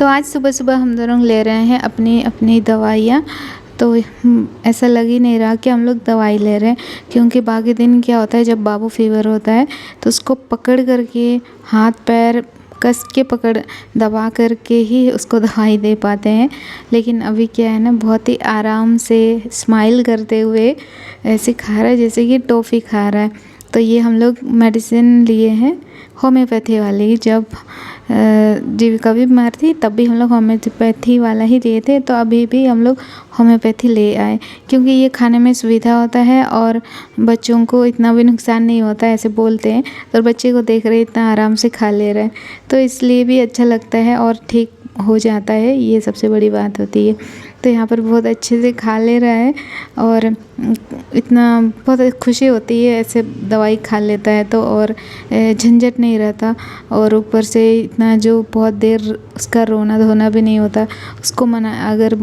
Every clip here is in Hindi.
तो आज सुबह-सुबह हम दोनों ले रहे हैं अपनी अपनी दवाइयाँ। तो ऐसा लग ही नहीं रहा कि हम लोग दवाई ले रहे हैं, क्योंकि बाकी दिन क्या होता है जब बाबू फ़ीवर होता है तो उसको पकड़ कर के हाथ-पैर कस के दबा कर के ही उसको दवाई दे पाते हैं। लेकिन अभी क्या है ना, बहुत ही आराम से स्माइल करते हुए ऐसे खा रहा है जैसे कि टॉफ़ी खा रहा है। तो ये हम लोग मेडिसिन लिए हैं होम्योपैथी वाली। जब जीविका भी बीमार थी तब भी हम लोग होम्योपैथी वाला ही लिए थे, तो अभी भी हम लोग होम्योपैथी ले आए, क्योंकि ये खाने में सुविधा होता है और बच्चों को इतना भी नुकसान नहीं होता है, ऐसे बोलते हैं। तो बच्चे को देख रहे इतना आराम से खा ले रहे हैं, तो इसलिए भी अच्छा लगता है और ठीक हो जाता है, ये सबसे बड़ी बात होती है। तो यहाँ पर बहुत अच्छे से खा ले रहा है और इतना बहुत खुशी होती है ऐसे दवाई खा लेता है तो, और झंझट नहीं रहता। और ऊपर से इतना जो बहुत देर उसका रोना धोना भी नहीं होता। उसको अगर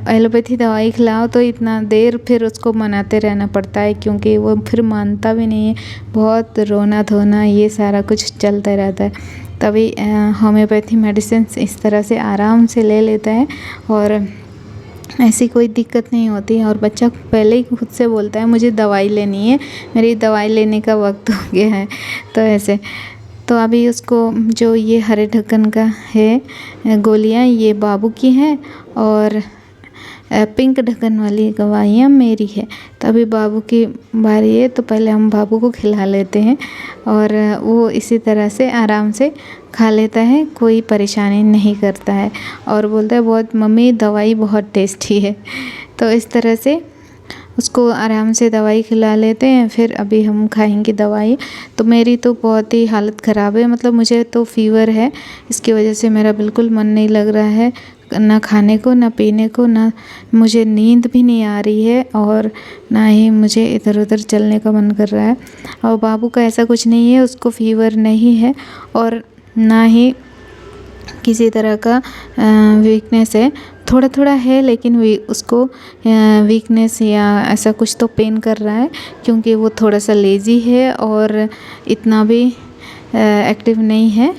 एलोपैथी दवाई खिलाओ तो इतना देर फिर उसको मनाते रहना पड़ता है, क्योंकि वो फिर मानता भी नहीं है। बहुत रोना धोना ये सारा कुछ चलता रहता है। तभी होम्योपैथी मेडिसिन इस तरह से आराम से ले लेता है और ऐसी कोई दिक्कत नहीं होती है। और बच्चा पहले ही खुद से बोलता है मुझे दवाई लेनी है, मेरी दवाई लेने का वक्त हो गया है। तो ऐसे तो अभी उसको जो ये हरे ढक्कन का है गोलियाँ, ये बाबू की हैं और पिंक ढक्कन वाली दवाइयाँ मेरी है। तो अभी बाबू की बारी है, तो पहले हम बाबू को खिला लेते हैं और वो इसी तरह से आराम से खा लेता है, कोई परेशानी नहीं करता है और बोलता है बहुत मम्मी दवाई बहुत टेस्टी है। तो इस तरह से उसको आराम से दवाई खिला लेते हैं। फिर अभी हम खाएंगे दवाई। तो मेरी तो बहुत ही हालत ख़राब है, मतलब मुझे तो फ़ीवर है, इसकी वजह से मेरा बिल्कुल मन नहीं लग रहा है, ना खाने को ना पीने को, ना मुझे नींद भी नहीं आ रही है और ना ही मुझे इधर उधर चलने का मन कर रहा है। और बाबू का ऐसा कुछ नहीं है, उसको फ़ीवर नहीं है और ना ही किसी तरह का वीकनेस है। थोड़ा थोड़ा है, लेकिन उसको वीकनेस या ऐसा कुछ तो पेन कर रहा है, क्योंकि वो थोड़ा सा लेज़ी है और इतना भी एक्टिव नहीं है,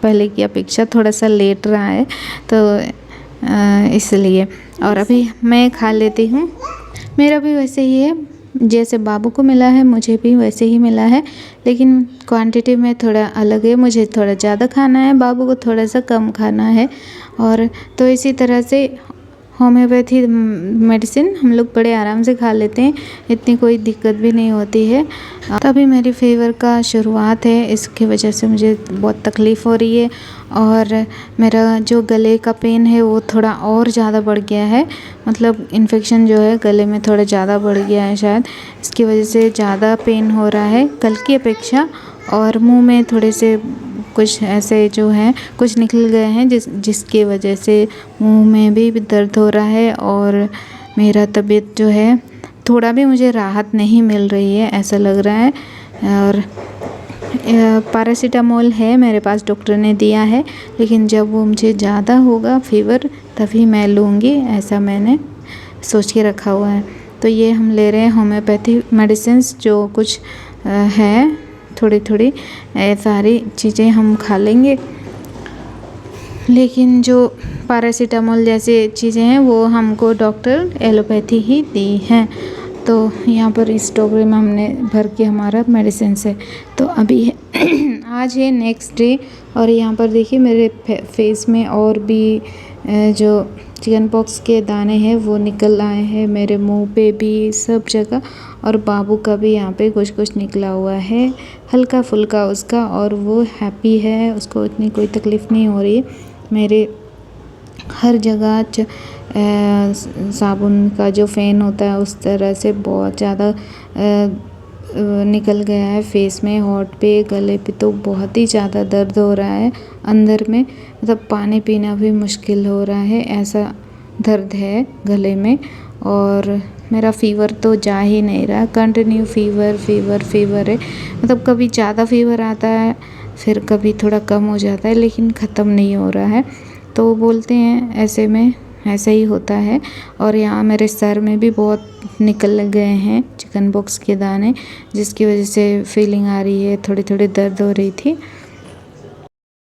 पहले की अपेक्षा थोड़ा सा लेट रहा है, तो इसलिए। और अभी मैं खा लेती हूँ। मेरा भी वैसे ही है, जैसे बाबू को मिला है मुझे भी वैसे ही मिला है, लेकिन क्वांटिटी में थोड़ा अलग है। मुझे थोड़ा ज़्यादा खाना है, बाबू को थोड़ा सा कम खाना है। और तो इसी तरह से होम्योपैथी मेडिसिन हम लोग बड़े आराम से खा लेते हैं, इतनी कोई दिक्कत भी नहीं होती है। तभी मेरी फ़ीवर का शुरुआत है, इसकी वजह से मुझे बहुत तकलीफ़ हो रही है और मेरा जो गले का पेन है वो थोड़ा और ज़्यादा बढ़ गया है। मतलब इन्फेक्शन जो है गले में थोड़ा ज़्यादा बढ़ गया है शायद, इसकी वजह से ज़्यादा पेन हो रहा है कल की अपेक्षा। और मुंह में थोड़े से कुछ ऐसे जो हैं कुछ निकल गए हैं, जिसकी वजह से मुंह में भी दर्द हो रहा है और मेरा तबीयत जो है थोड़ा भी मुझे राहत नहीं मिल रही है, ऐसा लग रहा है। और पैरासीटामोल है मेरे पास, डॉक्टर ने दिया है, लेकिन जब वो मुझे ज़्यादा होगा फ़ीवर तभी मैं लूँगी, ऐसा मैंने सोच के रखा हुआ है। तो ये हम ले रहे हैं होम्योपैथी मेडिसिन्स, जो कुछ है थोड़ी थोड़ी सारी चीज़ें हम खा लेंगे, लेकिन जो पैरासीटामोल जैसी चीज़ें हैं वो हमको डॉक्टर एलोपैथी ही दी हैं। तो यहाँ पर इस टोकरी में हमने भर के हमारा मेडिसिन है। तो अभी आज है नेक्स्ट डे, और यहाँ पर देखिए मेरे फेस में और भी जो चिकन पॉक्स के दाने हैं वो निकल आए हैं, मेरे मुंह पे भी सब जगह, और बाबू का भी यहाँ पे कुछ कुछ निकला हुआ है हल्का फुल्का उसका, और वो हैप्पी है, उसको इतनी कोई तकलीफ़ नहीं हो रही है। मेरे हर जगह साबुन का जो फ़ेन होता है उस तरह से बहुत ज़्यादा निकल गया है फेस में, होंठ पे, गले पे, तो बहुत ही ज़्यादा दर्द हो रहा है अंदर में, मतलब पानी पीना भी मुश्किल हो रहा है, ऐसा दर्द है गले में। और मेरा फ़ीवर तो जा ही नहीं रहा, कंटिन्यू फ़ीवर फ़ीवर फ़ीवर है, मतलब कभी ज़्यादा फ़ीवर आता है फिर कभी थोड़ा कम हो जाता है, लेकिन ख़त्म नहीं हो रहा है। तो बोलते हैं ऐसे में ऐसा ही होता है। और यहाँ मेरे सर में भी बहुत निकल गए हैं चिकन पॉक्स के दाने, जिसकी वजह से फीलिंग आ रही है, थोड़ी थोड़ी दर्द हो रही थी।